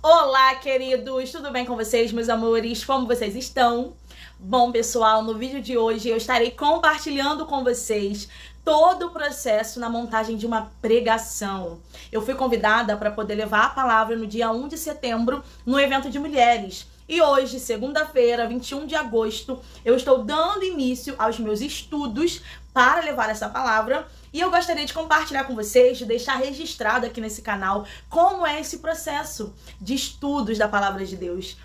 Olá, queridos! Tudo bem com vocês, meus amores? Como vocês estão? Bom, pessoal, no vídeo de hoje eu estarei compartilhando com vocês todo o processo na montagem de uma pregação. Eu fui convidada para poder levar a palavra no dia 1 de setembro no evento de mulheres. E hoje, segunda-feira, 21 de agosto, eu estou dando início aos meus estudos para levar essa palavra. E eu gostaria de compartilhar com vocês, de deixar registrado aqui nesse canal, como é esse processo de estudos da palavra de Deus.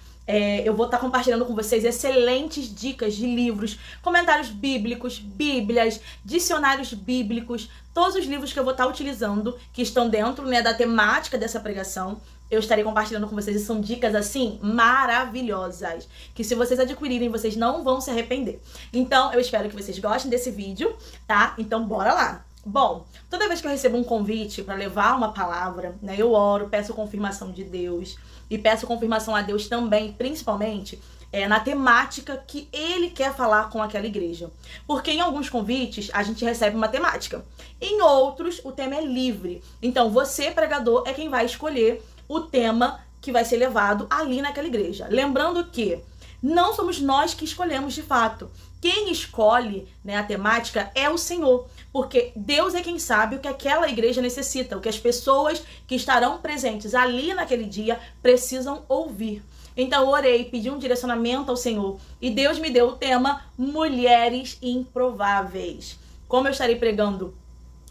Eu vou estar compartilhando com vocês excelentes dicas de livros, comentários bíblicos, bíblias, dicionários bíblicos, todos os livros que eu vou estar utilizando, que estão dentro, da temática dessa pregação. Eu estarei compartilhando com vocês e são dicas, assim, maravilhosas, que se vocês adquirirem, vocês não vão se arrepender. Então, eu espero que vocês gostem desse vídeo, tá? Então, bora lá! Bom, toda vez que eu recebo um convite para levar uma palavra, eu oro, peço confirmação de Deus e peço confirmação a Deus também, principalmente, na temática que Ele quer falar com aquela igreja. Porque em alguns convites a gente recebe uma temática, em outros o tema é livre. Então você, pregador, é quem vai escolher o tema que vai ser levado ali naquela igreja. Lembrando que não somos nós que escolhemos de fato. Quem escolhe a temática é o Senhor, porque Deus é quem sabe o que aquela igreja necessita, o que as pessoas que estarão presentes ali naquele dia precisam ouvir. Então eu orei, pedi um direcionamento ao Senhor e Deus me deu o tema Mulheres Improváveis. Como eu estarei pregando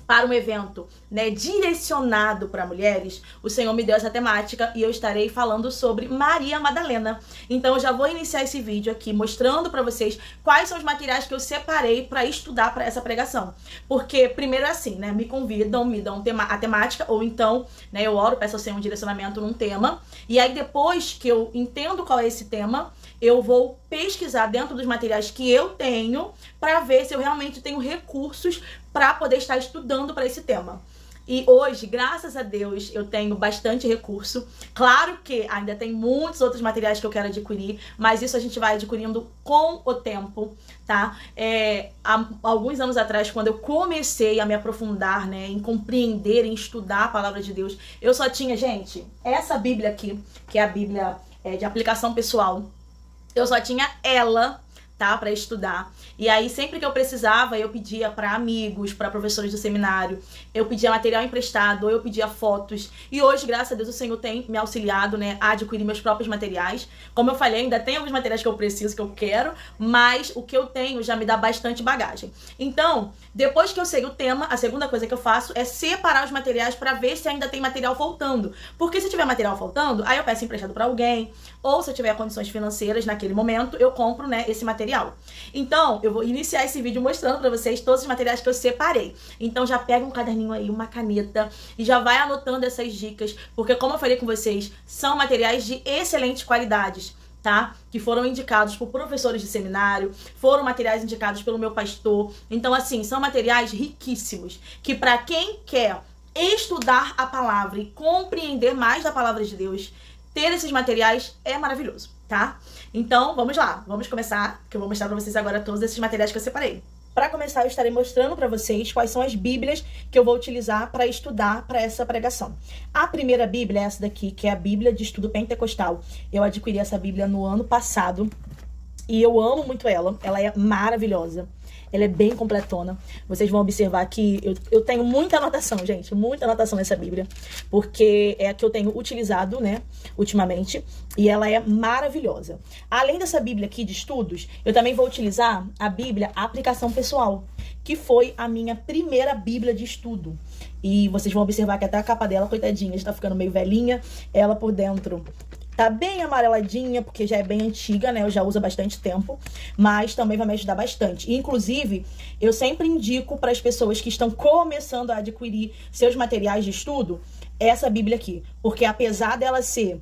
para um evento direcionado para mulheres, o Senhor me deu essa temática e eu estarei falando sobre Maria Madalena. Então eu já vou iniciar esse vídeo aqui mostrando para vocês quais são os materiais que eu separei para estudar para essa pregação. Porque primeiro é assim, me convidam, me dão a temática, ou então eu oro, peço ao Senhor um direcionamento num tema, e aí depois que eu entendo qual é esse tema, eu vou pesquisar dentro dos materiais que eu tenho para ver se eu realmente tenho recursos para poder estar estudando para esse tema. E hoje, graças a Deus, eu tenho bastante recurso. Claro que ainda tem muitos outros materiais que eu quero adquirir, mas isso a gente vai adquirindo com o tempo, tá? Há alguns anos atrás, quando eu comecei a me aprofundar, em compreender, em estudar a palavra de Deus, eu só tinha, gente, essa Bíblia aqui, que é a Bíblia de aplicação pessoal. Eu só tinha ela, tá, para estudar. E aí, sempre que eu precisava, eu pedia para amigos, para professores do seminário, eu pedia material emprestado, ou eu pedia fotos. E hoje, graças a Deus, o Senhor tem me auxiliado, a adquirir meus próprios materiais. Como eu falei, ainda tem alguns materiais que eu preciso, que eu quero, mas o que eu tenho já me dá bastante bagagem. Então, depois que eu sei o tema, a segunda coisa que eu faço é separar os materiais para ver se ainda tem material faltando. Porque se tiver material faltando, aí eu peço emprestado para alguém, ou se eu tiver condições financeiras naquele momento, eu compro, esse material. Então, eu vou iniciar esse vídeo mostrando pra vocês todos os materiais que eu separei. Então já pega um caderninho aí, uma caneta e já vai anotando essas dicas, porque como eu falei com vocês, são materiais de excelentes qualidades, tá? Que foram indicados por professores de seminário, foram materiais indicados pelo meu pastor. Então assim, são materiais riquíssimos, que pra quem quer estudar a palavra e compreender mais da palavra de Deus, ter esses materiais é maravilhoso, tá? Então, vamos lá. Vamos começar, que eu vou mostrar pra vocês agora todos esses materiais que eu separei. Para começar, eu estarei mostrando pra vocês quais são as bíblias que eu vou utilizar para estudar para essa pregação. A primeira bíblia é essa daqui, que é a Bíblia de Estudo Pentecostal. Eu adquiri essa bíblia no ano passado e eu amo muito ela. Ela é maravilhosa. Ela é bem completona. Vocês vão observar que eu tenho muita anotação, gente. Muita anotação nessa Bíblia. Porque é a que eu tenho utilizado, ultimamente. E ela é maravilhosa. Além dessa Bíblia aqui de estudos, eu também vou utilizar a Bíblia Aplicação Pessoal, que foi a minha primeira Bíblia de estudo. E vocês vão observar que até a capa dela, coitadinha, já tá ficando meio velhinha. Ela por dentro tá bem amareladinha, porque já é bem antiga, eu já uso há bastante tempo, mas também vai me ajudar bastante. Inclusive, eu sempre indico para as pessoas que estão começando a adquirir seus materiais de estudo, essa Bíblia aqui. Porque apesar dela ser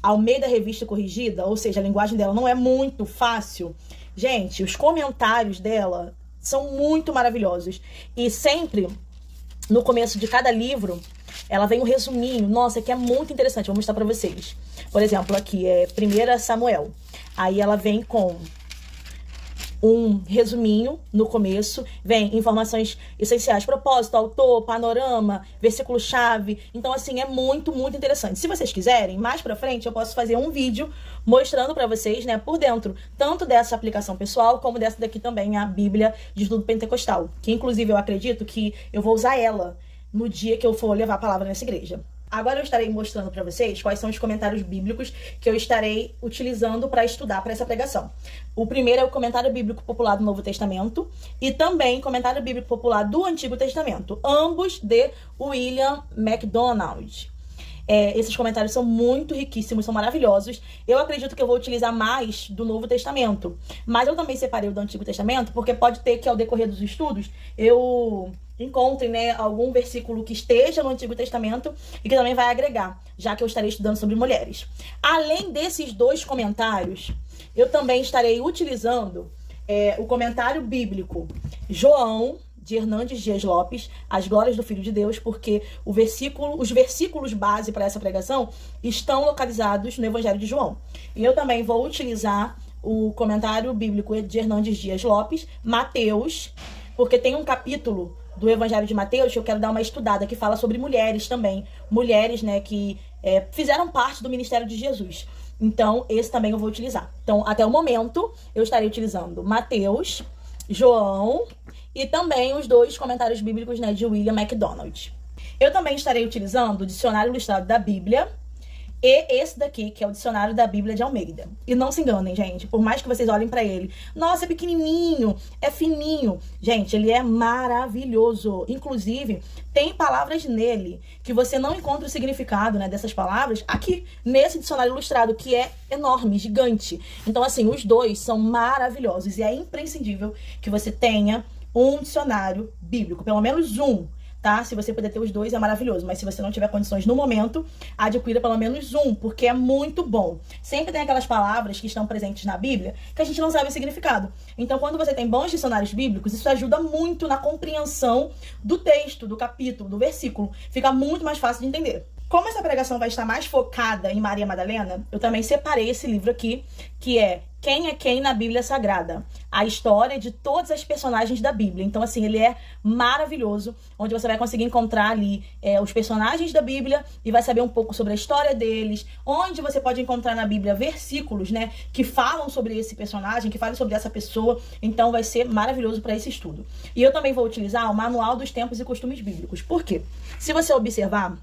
Almeida Revista Corrigida, ou seja, a linguagem dela não é muito fácil, gente, os comentários dela são muito maravilhosos. E sempre, no começo de cada livro, ela vem um resuminho, nossa, que é muito interessante, vou mostrar pra vocês. Por exemplo, aqui é 1 Samuel. Aí ela vem com um resuminho no começo, vem informações essenciais, propósito, autor, panorama, versículo-chave. Então, assim, é muito, muito interessante. Se vocês quiserem, mais pra frente, eu posso fazer um vídeo mostrando pra vocês, né, por dentro, tanto dessa aplicação pessoal, como dessa daqui também, a Bíblia de Estudo Pentecostal, que inclusive eu acredito que eu vou usar ela no dia que eu for levar a palavra nessa igreja. Agora eu estarei mostrando para vocês quais são os comentários bíblicos que eu estarei utilizando para estudar para essa pregação. O primeiro é o comentário bíblico popular do Novo Testamento e também comentário bíblico popular do Antigo Testamento, ambos de William MacDonald. Esses comentários são muito riquíssimos, são maravilhosos. Eu acredito que eu vou utilizar mais do Novo Testamento, mas eu também separei o do Antigo Testamento, porque pode ter que ao decorrer dos estudos eu encontre, né, algum versículo que esteja no Antigo Testamento e que também vai agregar, já que eu estarei estudando sobre mulheres. Além desses dois comentários, eu também estarei utilizando o comentário bíblico João, de Hernandes Dias Lopes, As Glórias do Filho de Deus, porque os versículos base para essa pregação estão localizados no Evangelho de João. E eu também vou utilizar o comentário bíblico de Hernandes Dias Lopes, Mateus, porque tem um capítulo do Evangelho de Mateus que eu quero dar uma estudada, que fala sobre mulheres também. Mulheres, né, que fizeram parte do ministério de Jesus. Então, esse também eu vou utilizar. Então, até o momento, eu estarei utilizando Mateus, João e também os dois comentários bíblicos, né, de William MacDonald. Eu também estarei utilizando o Dicionário Ilustrado da Bíblia e esse daqui, que é o Dicionário da Bíblia de Almeida. E não se enganem, gente, por mais que vocês olhem pra ele, nossa, é pequenininho, é fininho. Gente, ele é maravilhoso. Inclusive, tem palavras nele que você não encontra o significado, né, dessas palavras aqui nesse Dicionário Ilustrado, que é enorme, gigante. Então, assim, os dois são maravilhosos e é imprescindível que você tenha um dicionário bíblico, pelo menos um, tá? Se você puder ter os dois, é maravilhoso. Mas se você não tiver condições no momento, adquira pelo menos um, porque é muito bom. Sempre tem aquelas palavras que estão presentes na Bíblia que a gente não sabe o significado. Então, quando você tem bons dicionários bíblicos, isso ajuda muito na compreensão do texto, do capítulo, do versículo. Fica muito mais fácil de entender. Como essa pregação vai estar mais focada em Maria Madalena, eu também separei esse livro aqui, que é Quem é Quem na Bíblia Sagrada? A história de todas as personagens da Bíblia. Então, assim, ele é maravilhoso, onde você vai conseguir encontrar ali os personagens da Bíblia e vai saber um pouco sobre a história deles, onde você pode encontrar na Bíblia versículos, né, que falam sobre esse personagem, que falam sobre essa pessoa. Então, vai ser maravilhoso para esse estudo. E eu também vou utilizar o Manual dos Tempos e Costumes Bíblicos. Por quê? Se você observar,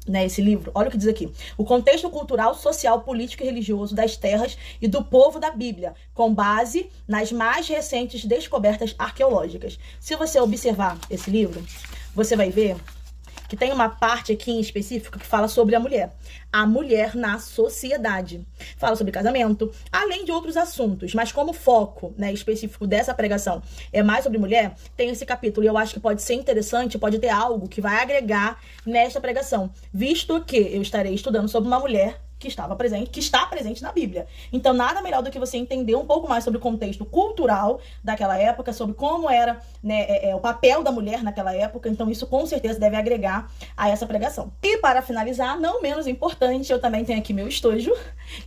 né, esse livro, olha o que diz aqui: o contexto cultural, social, político e religioso das terras e do povo da Bíblia, com base nas mais recentes descobertas arqueológicas. Se você observar esse livro, você vai ver que tem uma parte aqui em específico que fala sobre a mulher na sociedade. Fala sobre casamento, além de outros assuntos, mas como foco, né, específico dessa pregação é mais sobre mulher, tem esse capítulo e eu acho que pode ser interessante, pode ter algo que vai agregar nesta pregação, visto que eu estarei estudando sobre uma mulher que está presente na Bíblia. Então, nada melhor do que você entender um pouco mais sobre o contexto cultural daquela época, sobre como era, né, o papel da mulher naquela época. Então, isso com certeza deve agregar a essa pregação. E para finalizar, não menos importante, eu também tenho aqui meu estojo,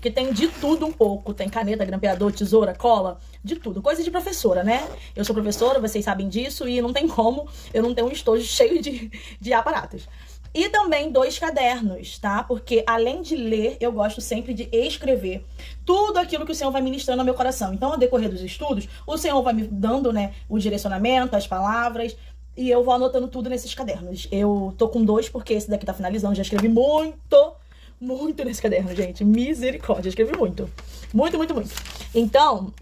que tem de tudo um pouco. Tem caneta, grampeador, tesoura, cola, de tudo. Coisa de professora, né? Eu sou professora, vocês sabem disso, e não tem como eu não ter um estojo cheio de aparatos. E também 2 cadernos, tá? Porque além de ler, eu gosto sempre de escrever tudo aquilo que o Senhor vai ministrando ao meu coração. Então, ao decorrer dos estudos, o Senhor vai me dando, né, o direcionamento, as palavras, e eu vou anotando tudo nesses cadernos. Eu tô com 2 porque esse daqui tá finalizando. Já escrevi muito nesse caderno, gente. Misericórdia, escrevi muito. Muito. Então,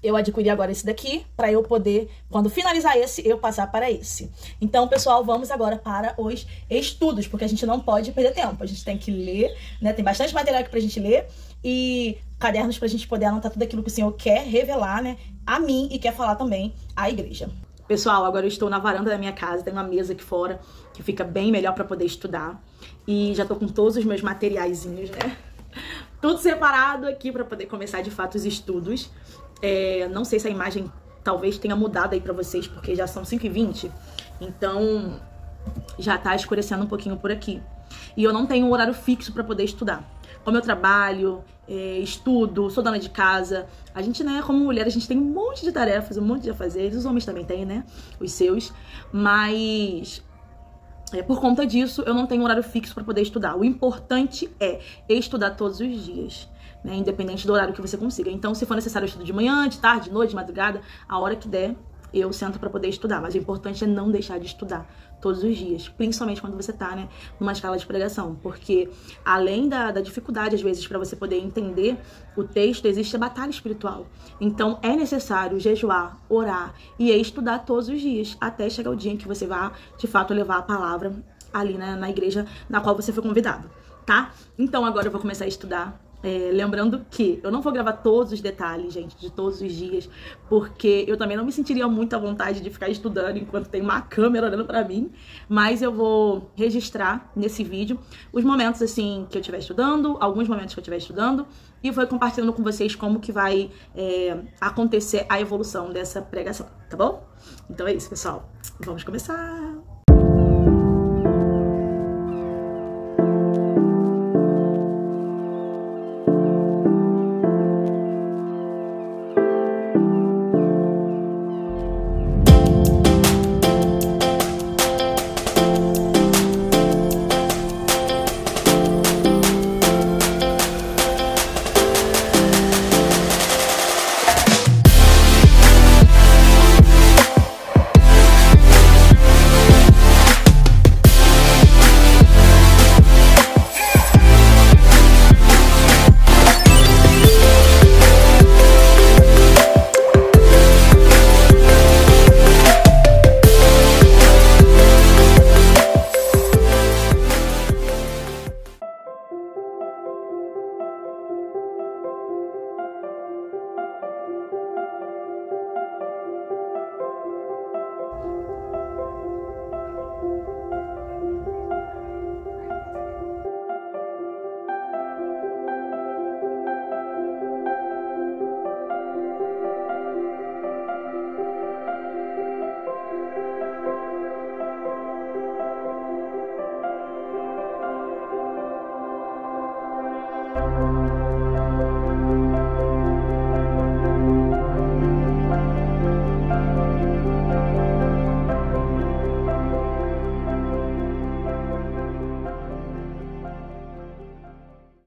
eu adquiri agora esse daqui para eu poder, quando finalizar esse, eu passar para esse. Então, pessoal, vamos agora para os estudos, porque a gente não pode perder tempo. A gente tem que ler, né? Tem bastante material aqui pra gente ler e cadernos pra gente poder anotar tudo aquilo que o Senhor quer revelar, né, a mim e quer falar também à igreja. Pessoal, agora eu estou na varanda da minha casa, tem uma mesa aqui fora que fica bem melhor para poder estudar. E já tô com todos os meus materiaizinhos, né? Tudo separado aqui para poder começar de fato os estudos. Não sei se a imagem talvez tenha mudado aí pra vocês, porque já são 5h20, então já tá escurecendo um pouquinho por aqui. E eu não tenho um horário fixo para poder estudar. Como eu trabalho, estudo, sou dona de casa, a gente, né, como mulher, a gente tem um monte de tarefas, um monte de afazeres, os homens também têm, né, os seus, mas por conta disso eu não tenho um horário fixo para poder estudar. O importante é estudar todos os dias, né, independente do horário que você consiga. Então, se for necessário, eu estudo de manhã, de tarde, de noite, de madrugada, a hora que der, eu sento para poder estudar. Mas o importante é não deixar de estudar todos os dias, principalmente quando você tá, né, numa escala de pregação, porque além da dificuldade, às vezes, para você poder entender o texto, existe a batalha espiritual. Então, é necessário jejuar, orar e estudar todos os dias, até chegar o dia em que você vá, de fato, levar a palavra ali, né, na igreja na qual você foi convidado, tá? Então, agora eu vou começar a estudar. Lembrando que eu não vou gravar todos os detalhes, gente, de todos os dias, porque eu também não me sentiria muito à vontade de ficar estudando enquanto tem uma câmera olhando pra mim, mas eu vou registrar nesse vídeo os momentos, assim, que eu estiver estudando, alguns momentos que eu estiver estudando, e vou compartilhando com vocês como que vai acontecer a evolução dessa pregação, tá bom? Então é isso, pessoal. Vamos começar!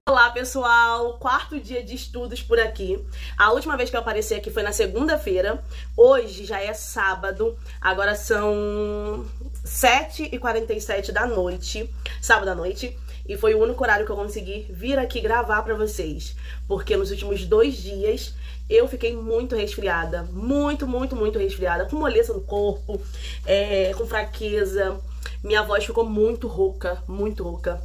Olá, pessoal! Quarto dia de estudos por aqui. A última vez que eu apareci aqui foi na segunda-feira. Hoje já é sábado. Agora são 7h47 da noite. Sábado à noite. E foi o único horário que eu consegui vir aqui gravar pra vocês. Porque nos últimos 2 dias eu fiquei muito resfriada. Muito resfriada. Com moleza no corpo. Com fraqueza. Minha voz ficou muito rouca. Muito rouca.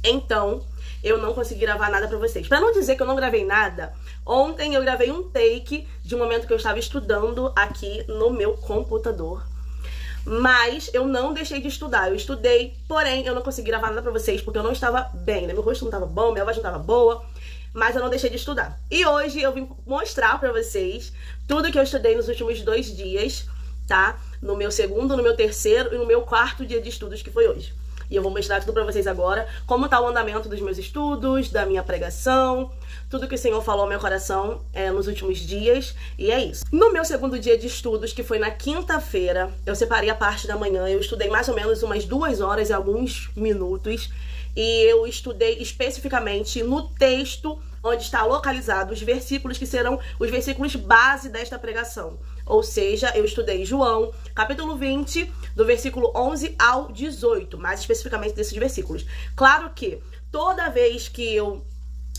Então, eu não consegui gravar nada pra vocês. Pra não dizer que eu não gravei nada, ontem eu gravei um take de um momento que eu estava estudando aqui no meu computador. Mas eu não deixei de estudar. Eu estudei, porém eu não consegui gravar nada pra vocês porque eu não estava bem, né? Meu rosto não estava bom, minha voz não estava boa, mas eu não deixei de estudar. E hoje eu vim mostrar pra vocês tudo que eu estudei nos últimos 2 dias, tá? No meu segundo, no meu terceiro e no meu quarto dia de estudos, que foi hoje. E eu vou mostrar tudo pra vocês agora, como tá o andamento dos meus estudos, da minha pregação, tudo que o Senhor falou ao meu coração nos últimos dias, e é isso. No meu segundo dia de estudos, que foi na quinta-feira, eu separei a parte da manhã, eu estudei mais ou menos umas 2 horas e alguns minutos, e eu estudei especificamente no texto onde está localizado os versículos que serão os versículos base desta pregação. Ou seja, eu estudei João, capítulo 20, do versículo 11 ao 18, mais especificamente desses versículos. Claro que toda vez que eu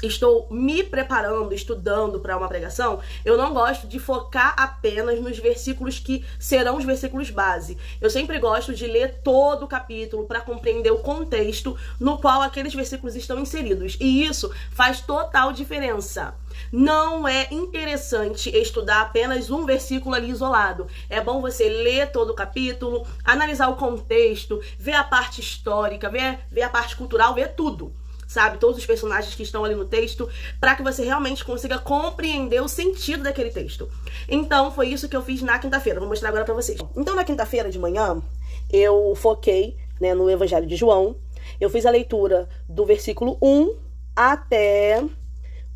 estou me preparando, estudando para uma pregação, eu não gosto de focar apenas nos versículos que serão os versículos base. Eu sempre gosto de ler todo o capítulo para compreender o contexto no qual aqueles versículos estão inseridos. E isso faz total diferença. Não é interessante estudar apenas um versículo ali isolado. É bom você ler todo o capítulo, analisar o contexto, ver a parte histórica, ver a parte cultural, ver tudo. Sabe, todos os personagens que estão ali no texto, para que você realmente consiga compreender o sentido daquele texto. Então, foi isso que eu fiz na quinta-feira. Vou mostrar agora pra vocês. Então, na quinta-feira de manhã, eu foquei, né, no Evangelho de João. Eu fiz a leitura do versículo 1 até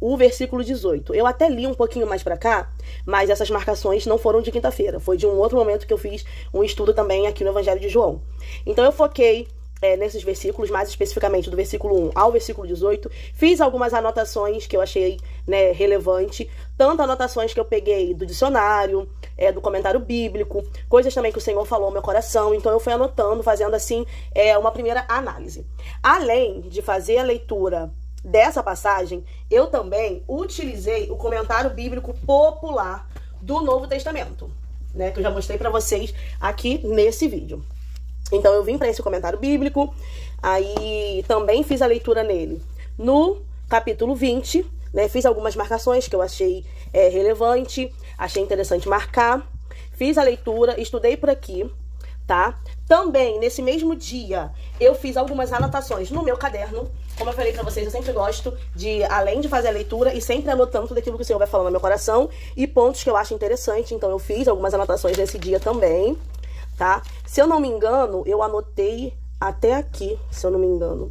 o versículo 18. Eu até li um pouquinho mais pra cá, mas essas marcações não foram de quinta-feira. Foi de um outro momento que eu fiz um estudo também aqui no Evangelho de João. Então eu foquei nesses versículos, mais especificamente do versículo 1 ao versículo 18. Fiz algumas anotações que eu achei, né, relevante. Tanto anotações que eu peguei do dicionário, do comentário bíblico, coisas também que o Senhor falou no meu coração. Então eu fui anotando, fazendo assim uma primeira análise. Além de fazer a leitura dessa passagem, eu também utilizei o comentário bíblico popular do Novo Testamento, né, que eu já mostrei pra vocês aqui nesse vídeo. Então eu vim para esse comentário bíblico, aí também fiz a leitura nele no capítulo 20, né, fiz algumas marcações que eu achei relevante, achei interessante marcar, fiz a leitura, estudei por aqui, tá? Também, nesse mesmo dia, eu fiz algumas anotações no meu caderno. Como eu falei pra vocês, eu sempre gosto de, além de fazer a leitura, e sempre anotando tudo aquilo que o Senhor vai falando no meu coração, e pontos que eu acho interessante. Então eu fiz algumas anotações nesse dia também, tá? Se eu não me engano, eu anotei até aqui, se eu não me engano.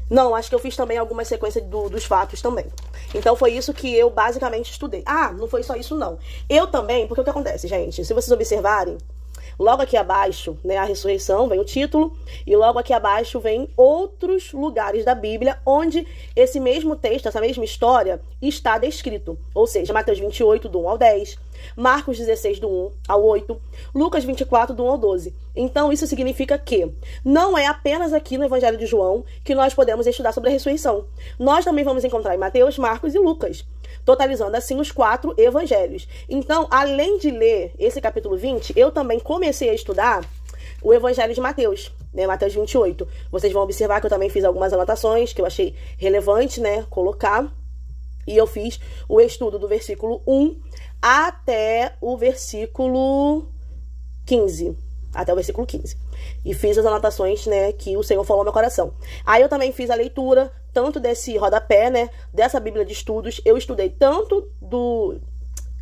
Não, acho que eu fiz também alguma sequência dos fatos também. Então foi isso que eu basicamente estudei. Ah, não foi só isso não. Eu também, porque o que acontece, gente? Se vocês observarem, logo aqui abaixo, né, a ressurreição, vem o título, e logo aqui abaixo vem outros lugares da Bíblia onde esse mesmo texto, essa mesma história, está descrito. Ou seja, Mateus 28, do 1 ao 10, Marcos 16, do 1 ao 8, Lucas 24, do 1 ao 12. Então, isso significa que não é apenas aqui no Evangelho de João que nós podemos estudar sobre a ressurreição. Nós também vamos encontrar em Mateus, Marcos e Lucas, totalizando assim os 4 evangelhos. Então, além de ler esse capítulo 20, eu também comecei a estudar o Evangelho de Mateus, né, Mateus 28. Vocês vão observar que eu também fiz algumas anotações que eu achei relevante, né, colocar. E eu fiz o estudo do versículo 1 até o versículo 15. Até o versículo 15. E fiz as anotações, né, que o Senhor falou no meu coração. Aí eu também fiz a leitura, tanto desse rodapé, né, dessa Bíblia de Estudos. Eu estudei tanto do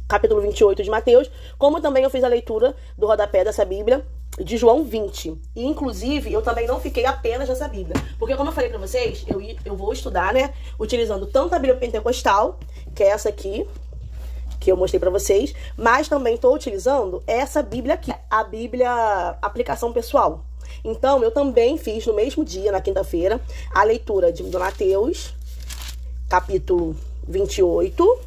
capítulo 28 de Mateus, como também eu fiz a leitura do rodapé dessa Bíblia de João 20. E, inclusive, eu também não fiquei apenas nessa Bíblia. Porque, como eu falei pra vocês, eu vou estudar, né, utilizando tanto a Bíblia Pentecostal, que é essa aqui, que eu mostrei pra vocês, mas também tô utilizando essa Bíblia aqui, a Bíblia Aplicação Pessoal. Então, eu também fiz no mesmo dia, na quinta-feira, a leitura de Mateus, capítulo 28.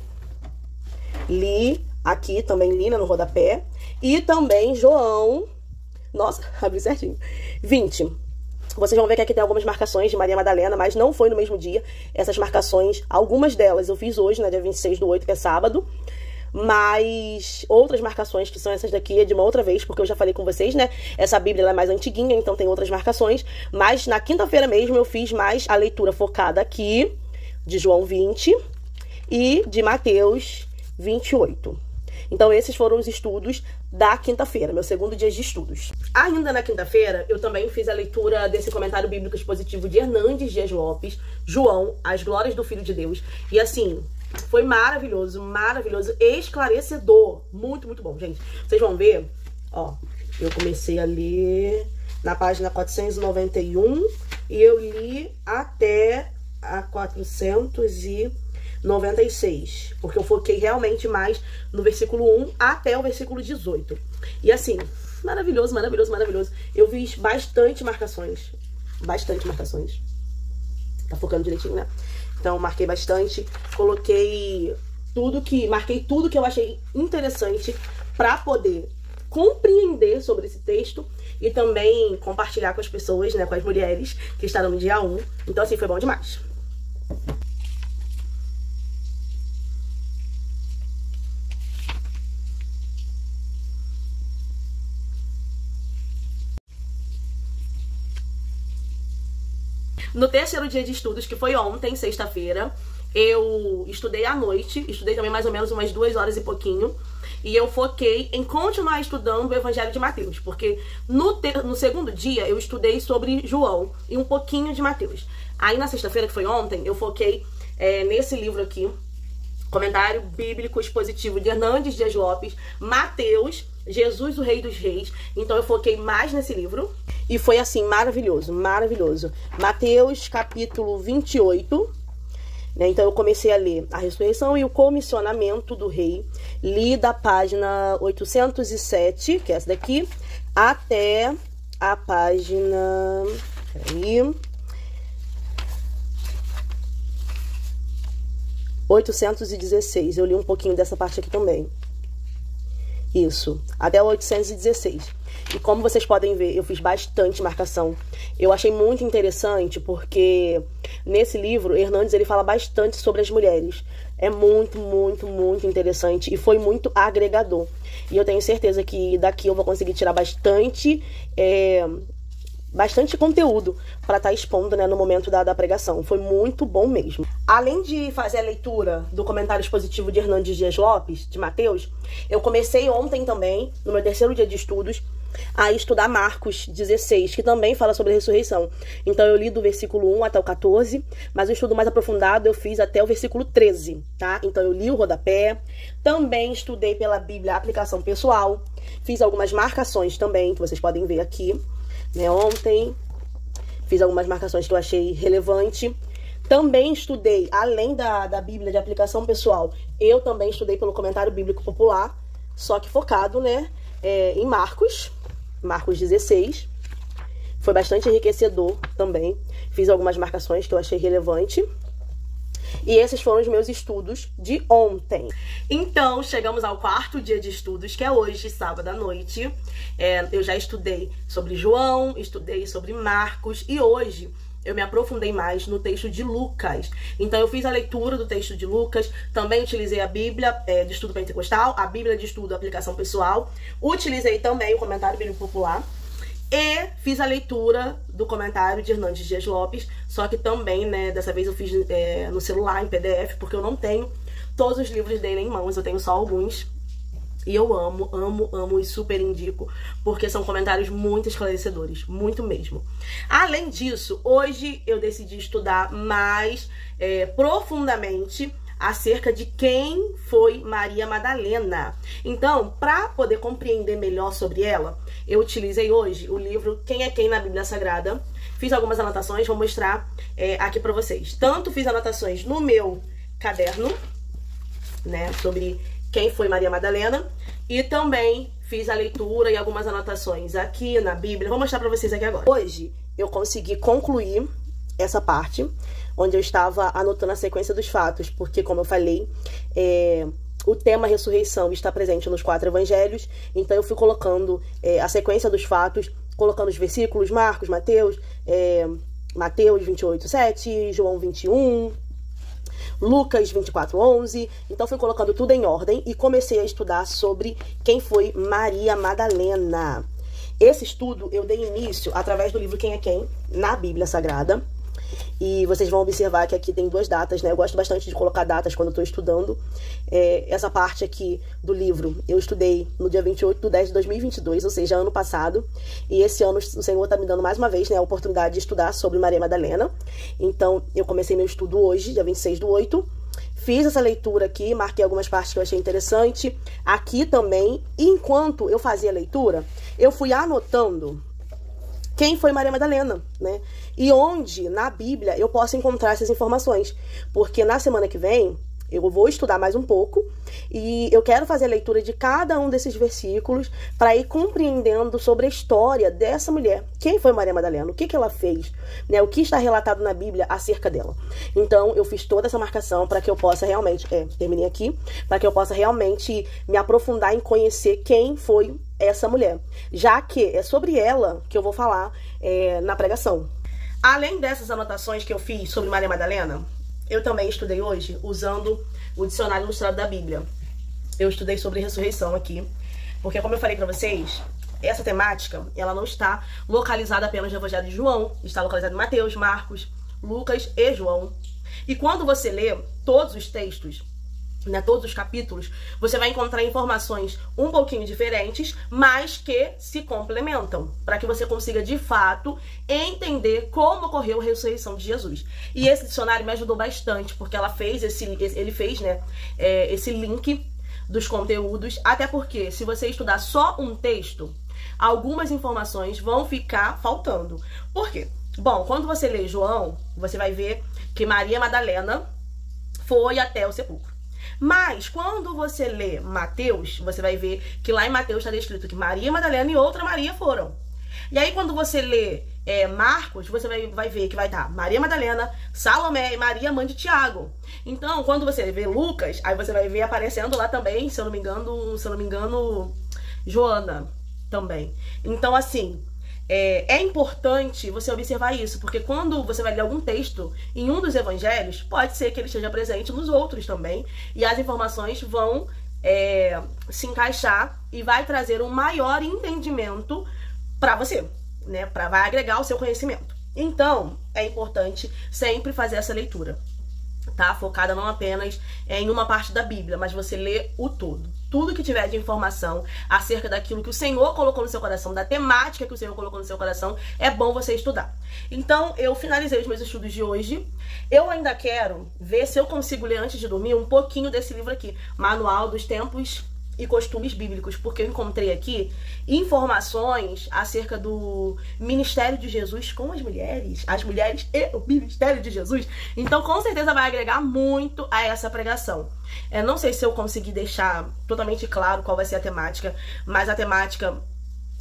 Li aqui, também li, né, no rodapé. E também João, nossa, abri certinho, 20. Vocês vão ver que aqui tem algumas marcações de Maria Madalena, mas não foi no mesmo dia. Essas marcações, algumas delas eu fiz hoje, né, dia 26 do 8, que é sábado. Mas outras marcações, que são essas daqui, é de uma outra vez, porque eu já falei com vocês, né? Essa Bíblia ela é mais antiguinha, então tem outras marcações. Mas na quinta-feira mesmo eu fiz mais a leitura focada aqui, de João 20 e de Mateus 28. Então esses foram os estudos da quinta-feira, meu segundo dia de estudos. Ainda na quinta-feira, eu também fiz a leitura desse comentário bíblico expositivo de Hernandes Dias Lopes, João, as glórias do Filho de Deus. E assim, foi maravilhoso, maravilhoso, esclarecedor. Muito, muito bom, gente. Vocês vão ver, ó, eu comecei a ler na página 491 e eu li até a 496, porque eu foquei realmente mais no versículo 1 até o versículo 18. E assim, maravilhoso, maravilhoso, maravilhoso. Eu fiz bastante marcações. Bastante marcações. Tá focando direitinho, né? Então, marquei bastante. Marquei tudo que eu achei interessante pra poder compreender sobre esse texto e também compartilhar com as pessoas, né, com as mulheres que estarão no dia 1. Então, assim, foi bom demais. No terceiro dia de estudos, que foi ontem, sexta-feira, eu estudei à noite, estudei também mais ou menos umas 2 horas e pouquinho, e eu foquei em continuar estudando o Evangelho de Mateus, porque no segundo dia eu estudei sobre João e um pouquinho de Mateus. Aí na sexta-feira, que foi ontem, eu foquei nesse livro aqui, Comentário Bíblico Expositivo de Hernandes Dias Lopes, Mateus, Jesus, o Rei dos Reis. Então eu foquei mais nesse livro. E foi assim, maravilhoso, maravilhoso. Mateus, capítulo 28. Né? Então eu comecei a ler a ressurreição e o comissionamento do rei. Li da página 807, que é essa daqui, até a página... Peraí... 816. Eu li um pouquinho dessa parte aqui também. Isso, até o 816. E como vocês podem ver, eu fiz bastante marcação. Eu achei muito interessante porque nesse livro, Hernandes, ele fala bastante sobre as mulheres. É muito, muito, muito interessante e foi muito agregador. E eu tenho certeza que daqui eu vou conseguir tirar bastante conteúdo para estar expondo, né, no momento da pregação. Foi muito bom mesmo. Além de fazer a leitura do comentário expositivo de Hernandes Dias Lopes, de Mateus, eu comecei ontem também, no meu terceiro dia de estudos, a estudar Marcos 16, que também fala sobre a ressurreição. Então eu li do versículo 1 até o 14, mas o estudo mais aprofundado eu fiz até o versículo 13, tá? Então eu li o rodapé, também estudei pela Bíblia a aplicação pessoal, fiz algumas marcações também, que vocês podem ver aqui, né? Ontem fiz algumas marcações que eu achei relevante. Também estudei, além da Bíblia de aplicação pessoal, eu também estudei pelo comentário bíblico popular, só que focado, né, em Marcos 16. Foi bastante enriquecedor também. Fiz algumas marcações que eu achei relevante. E esses foram os meus estudos de ontem. Então, chegamos ao quarto dia de estudos, que é hoje, sábado à noite. Eu já estudei sobre João, estudei sobre Marcos e hoje eu me aprofundei mais no texto de Lucas. Então eu fiz a leitura do texto de Lucas, também utilizei a Bíblia de estudo pentecostal, a Bíblia de estudo aplicação pessoal, utilizei também o comentário bíblico popular e fiz a leitura do comentário de Hernandes Dias Lopes, só que também, né, dessa vez eu fiz no celular, em PDF, porque eu não tenho todos os livros dele em mãos, eu tenho só alguns. E eu amo, amo, amo e super indico, porque são comentários muito esclarecedores, muito mesmo. Além disso, hoje eu decidi estudar mais profundamente acerca de quem foi Maria Madalena. Então, para poder compreender melhor sobre ela, eu utilizei hoje o livro Quem é Quem na Bíblia Sagrada. Fiz algumas anotações, vou mostrar aqui para vocês. Tanto fiz anotações no meu caderno, né, sobre quem foi Maria Madalena, e também fiz a leitura e algumas anotações aqui na Bíblia. Vou mostrar pra vocês aqui agora. Hoje eu consegui concluir essa parte, onde eu estava anotando a sequência dos fatos, porque, como eu falei, o tema ressurreição está presente nos 4 evangelhos, então eu fui colocando a sequência dos fatos, colocando os versículos, Marcos, Mateus 28:7, João 21... Lucas 24:11, então fui colocando tudo em ordem e comecei a estudar sobre quem foi Maria Madalena. Esse estudo eu dei início através do livro Quem é Quem, na Bíblia Sagrada. E vocês vão observar que aqui tem 2 datas, né? Eu gosto bastante de colocar datas quando eu tô estudando. Essa parte aqui do livro eu estudei no dia 28/10/2022, ou seja, ano passado. E esse ano o Senhor tá me dando mais uma vez, né, a oportunidade de estudar sobre Maria Madalena. Então, eu comecei meu estudo hoje, dia 26/8. Fiz essa leitura aqui, marquei algumas partes que eu achei interessante. Aqui também, e enquanto eu fazia a leitura, eu fui anotando quem foi Maria Madalena, né? E onde, na Bíblia, eu posso encontrar essas informações. Porque na semana que vem, eu vou estudar mais um pouco e eu quero fazer a leitura de cada um desses versículos para ir compreendendo sobre a história dessa mulher. Quem foi Maria Madalena? O que ela fez? Né? O que está relatado na Bíblia acerca dela? Então, eu fiz toda essa marcação para que eu possa realmente... terminei aqui. Para que eu possa realmente me aprofundar em conhecer quem foi essa mulher. Já que é sobre ela que eu vou falar na pregação. Além dessas anotações que eu fiz sobre Maria Madalena, eu também estudei hoje usando o dicionário ilustrado da Bíblia. Eu estudei sobre ressurreição aqui, porque como eu falei pra vocês, essa temática, ela não está localizada apenas no Evangelho de João, está localizada em Mateus, Marcos, Lucas e João. E quando você lê todos os textos, né, todos os capítulos, você vai encontrar informações um pouquinho diferentes, mas que se complementam, para que você consiga, de fato, entender como ocorreu a ressurreição de Jesus. E esse dicionário me ajudou bastante, porque ele fez, né, esse link dos conteúdos, até porque se você estudar só um texto, algumas informações vão ficar faltando. Por quê? Bom, quando você lê João, você vai ver que Maria Madalena foi até o sepulcro. Mas quando você lê Mateus, você vai ver que lá em Mateus está descrito que Maria Madalena e outra Maria foram. E aí quando você lê Marcos, você vai ver que vai estar Maria Madalena, Salomé e Maria, mãe de Tiago. Então, quando você vê Lucas, aí você vai ver aparecendo lá também, se eu não me engano, Joana também. Então, assim, é importante você observar isso, porque quando você vai ler algum texto em um dos evangelhos, pode ser que ele esteja presente nos outros também, e as informações vão se encaixar e vai trazer um maior entendimento para você, né? Vai agregar o seu conhecimento. Então, é importante sempre fazer essa leitura, tá? Focada não apenas em uma parte da Bíblia, mas você lê o todo. Tudo que tiver de informação acerca daquilo que o Senhor colocou no seu coração, da temática que o Senhor colocou no seu coração, é bom você estudar. Então, eu finalizei os meus estudos de hoje. Eu ainda quero ver se eu consigo ler antes de dormir um pouquinho desse livro aqui, Manual dos Tempos e Costumes Bíblicos, porque eu encontrei aqui informações acerca do ministério de Jesus com as mulheres e o ministério de Jesus. Então, com certeza vai agregar muito a essa pregação. Não sei se eu consegui deixar totalmente claro qual vai ser a temática, mas a temática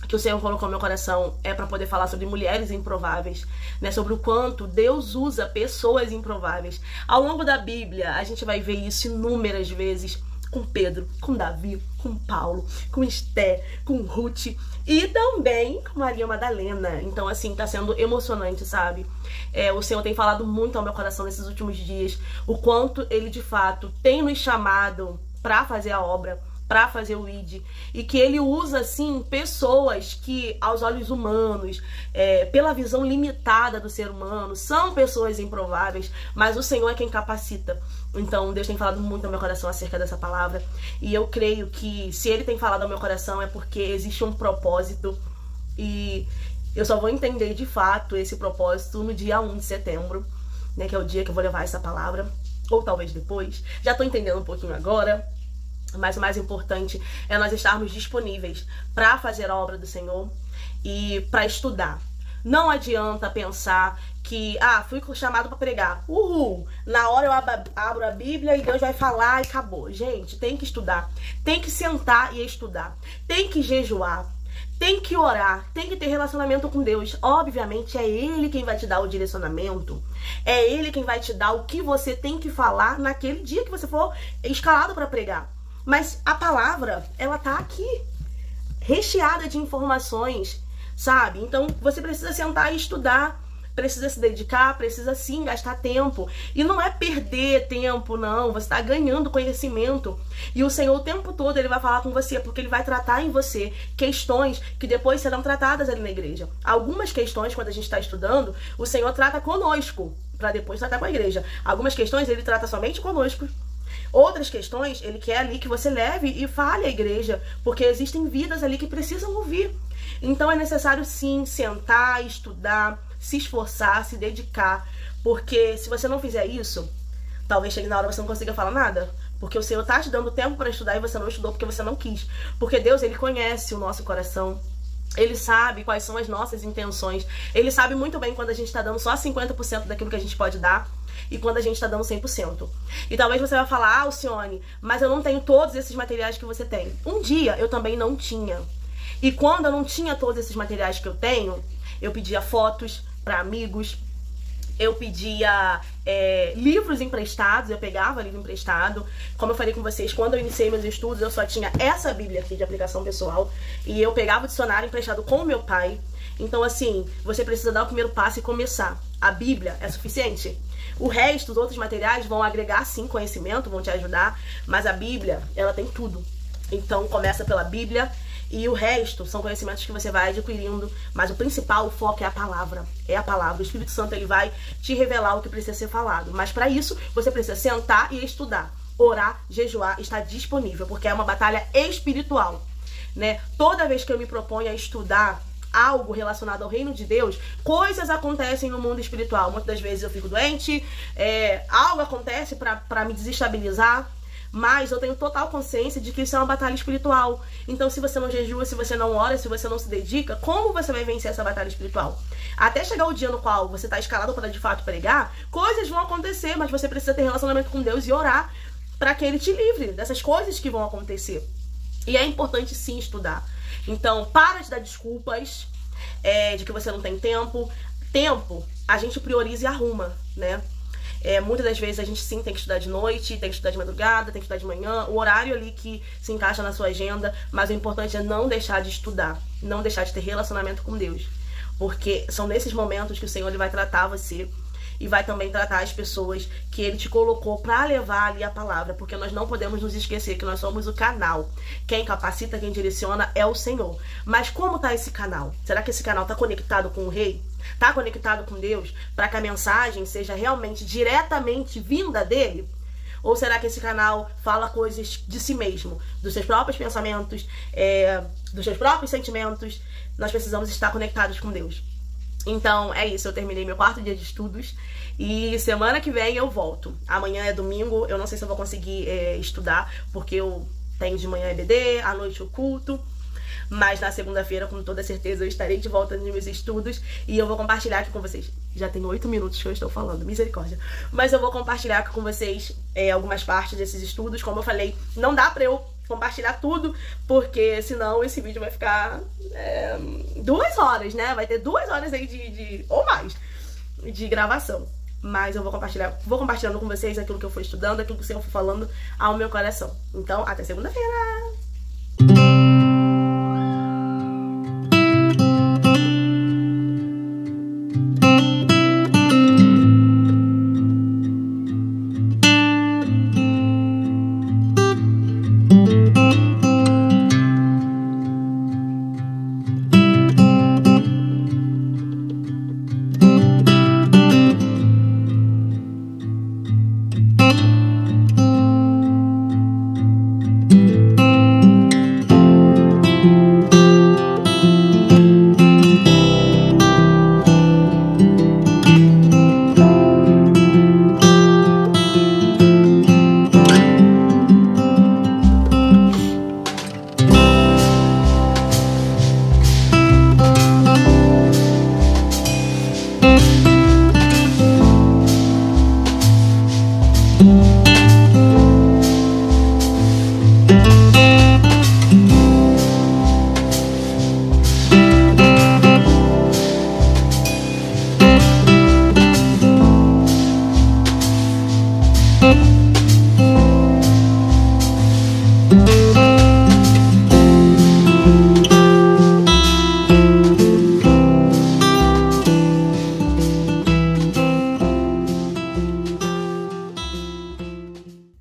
que o Senhor colocou no meu coração é para poder falar sobre mulheres improváveis, né? Sobre o quanto Deus usa pessoas improváveis. Ao longo da Bíblia, a gente vai ver isso inúmeras vezes, com Pedro, com Davi, com Paulo, com Esté, com Ruth e também com Maria Madalena. Então, assim, tá sendo emocionante, sabe? O Senhor tem falado muito ao meu coração nesses últimos dias, o quanto Ele, de fato, tem nos chamado pra fazer a obra, pra fazer o ID, e que Ele usa, assim, pessoas que, aos olhos humanos, pela visão limitada do ser humano, são pessoas improváveis, mas o Senhor é quem capacita. Então, Deus tem falado muito ao meu coração acerca dessa palavra, e eu creio que se Ele tem falado ao meu coração é porque existe um propósito, e eu só vou entender de fato esse propósito no dia 1 de setembro, né, que é o dia que eu vou levar essa palavra, ou talvez depois. Já tô entendendo um pouquinho agora, mas o mais importante é nós estarmos disponíveis para fazer a obra do Senhor e para estudar. Não adianta pensar que, fui chamado para pregar. Uhul! Na hora eu abro a Bíblia e Deus vai falar e acabou. Gente, tem que estudar. Tem que sentar e estudar. Tem que jejuar. Tem que orar. Tem que ter relacionamento com Deus. Obviamente, é Ele quem vai te dar o direcionamento. É Ele quem vai te dar o que você tem que falar naquele dia que você for escalado para pregar. Mas a palavra, ela tá aqui, recheada de informações, sabe? Então, você precisa sentar e estudar, precisa se dedicar, precisa sim gastar tempo. E não é perder tempo, não. Você está ganhando conhecimento. E o Senhor o tempo todo, Ele vai falar com você, porque Ele vai tratar em você questões que depois serão tratadas ali na igreja. Algumas questões, quando a gente está estudando, o Senhor trata conosco, para depois tratar com a igreja. Algumas questões, Ele trata somente conosco. Outras questões, Ele quer ali que você leve e fale à igreja, porque existem vidas ali que precisam ouvir. Então é necessário sim sentar, estudar, se esforçar, se dedicar, porque se você não fizer isso, talvez chegue na hora você não consiga falar nada, porque o Senhor tá te dando tempo para estudar e você não estudou porque você não quis. Porque Deus, Ele conhece o nosso coração. Ele sabe quais são as nossas intenções. Ele sabe muito bem quando a gente tá dando só 50% daquilo que a gente pode dar e quando a gente tá dando 100%. E talvez você vai falar, Alcione, mas eu não tenho todos esses materiais que você tem. Um dia eu também não tinha. E quando eu não tinha todos esses materiais que eu tenho, eu pedia fotos para amigos, eu pedia livros emprestados, eu pegava livro emprestado. Como eu falei com vocês, quando eu iniciei meus estudos, eu só tinha essa Bíblia aqui de aplicação pessoal. E eu pegava o dicionário emprestado com o meu pai. Então, assim, você precisa dar o primeiro passo e começar. A Bíblia é suficiente. O resto, os outros materiais vão agregar, sim, conhecimento, vão te ajudar. Mas a Bíblia, ela tem tudo. Então, começa pela Bíblia. E o resto são conhecimentos que você vai adquirindo, mas o principal, o foco é a palavra. É a palavra. O Espírito Santo, ele vai te revelar o que precisa ser falado. Mas para isso, você precisa sentar e estudar, orar, jejuar, estar disponível, porque é uma batalha espiritual, né? Toda vez que eu me proponho a estudar algo relacionado ao reino de Deus, coisas acontecem no mundo espiritual. Muitas das vezes eu fico doente, algo acontece para me desestabilizar. Mas eu tenho total consciência de que isso é uma batalha espiritual. Então, se você não jejua, se você não ora, se você não se dedica, como você vai vencer essa batalha espiritual? Até chegar o dia no qual você está escalado para de fato pregar, coisas vão acontecer, mas você precisa ter relacionamento com Deus e orar para que Ele te livre dessas coisas que vão acontecer. E é importante sim estudar. Então, para de dar desculpas de que você não tem tempo. Tempo, a gente prioriza e arruma, né? Muitas das vezes a gente sim tem que estudar de noite, tem que estudar de madrugada, tem que estudar de manhã, o horário ali que se encaixa na sua agenda, mas o importante é não deixar de estudar, não deixar de ter relacionamento com Deus, porque são nesses momentos que o Senhor ele vai tratar você e vai também tratar as pessoas que Ele te colocou para levar ali a palavra, porque nós não podemos nos esquecer que nós somos o canal. Quem capacita, quem direciona é o Senhor. Mas como está esse canal? Será que esse canal está conectado com o Rei? Está conectado com Deus para que a mensagem seja realmente diretamente vinda dele? Ou será que esse canal fala coisas de si mesmo, dos seus próprios pensamentos, dos seus próprios sentimentos? Nós precisamos estar conectados com Deus. Então é isso, eu terminei meu 4º dia de estudos e semana que vem eu volto. Amanhã é domingo, eu não sei se eu vou conseguir estudar, porque eu tenho de manhã EBD, à noite o culto. Mas na segunda-feira, com toda certeza, eu estarei de volta nos meus estudos e eu vou compartilhar aqui com vocês. Já tem 8 minutos que eu estou falando, misericórdia. Mas eu vou compartilhar aqui com vocês algumas partes desses estudos. Como eu falei, não dá pra eu compartilhar tudo, porque senão esse vídeo vai ficar 2 horas, né? Vai ter 2 horas aí ou mais de gravação. Mas eu vou compartilhando com vocês aquilo que eu for estudando, aquilo que o Senhor for falando ao meu coração. Então, até segunda-feira!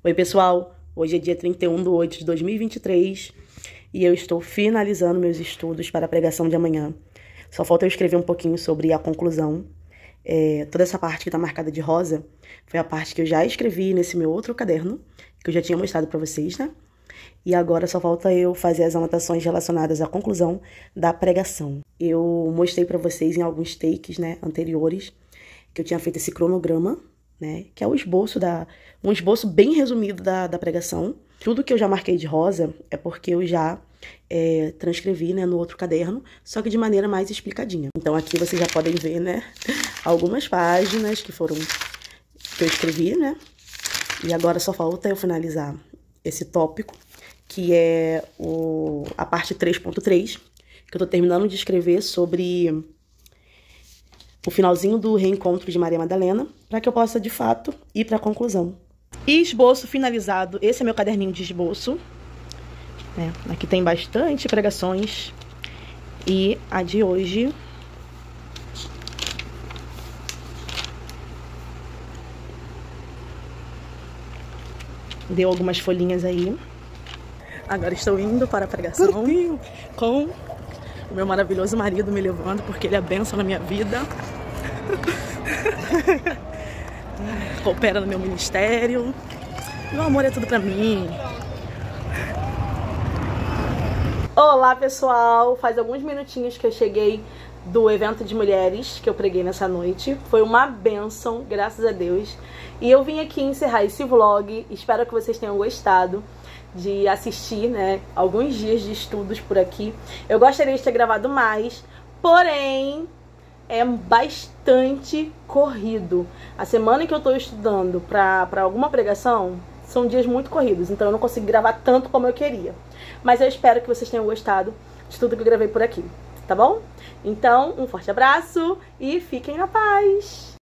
Oi pessoal, hoje é dia 31/8/2023 e eu estou finalizando meus estudos para a pregação de amanhã. Só falta eu escrever um pouquinho sobre a conclusão. Toda essa parte que está marcada de rosa foi a parte que eu já escrevi nesse meu outro caderno, que eu já tinha mostrado para vocês, né? E agora só falta eu fazer as anotações relacionadas à conclusão da pregação. Eu mostrei para vocês em alguns takes, né, anteriores, que eu tinha feito esse cronograma, né, que é o esboço um esboço bem resumido da pregação. Tudo que eu já marquei de rosa é porque eu já transcrevi, né, no outro caderno, só que de maneira mais explicadinha. Então aqui vocês já podem ver, né, algumas páginas que eu escrevi, né, e agora só falta eu finalizar esse tópico, que é a parte 3.3, que eu tô terminando de escrever sobre o finalzinho do reencontro de Maria Madalena, para que eu possa, de fato, ir para a conclusão. E esboço finalizado. Esse é meu caderninho de esboço. Aqui tem bastante pregações. E a de hoje deu algumas folhinhas aí. Agora estou indo para a pregação com o meu maravilhoso marido me levando, porque ele é bênção na minha vida. Coopera no meu ministério. Meu amor é tudo pra mim. Olá pessoal, faz alguns minutinhos que eu cheguei do evento de mulheres que eu preguei nessa noite. Foi uma bênção, graças a Deus. E eu vim aqui encerrar esse vlog. Espero que vocês tenham gostado de assistir, né, alguns dias de estudos por aqui. Eu gostaria de ter gravado mais, porém é bastante corrido. A semana que eu tô estudando pra alguma pregação são dias muito corridos, então eu não consigo gravar tanto como eu queria. Mas eu espero que vocês tenham gostado de tudo que eu gravei por aqui, tá bom? Então, um forte abraço e fiquem na paz!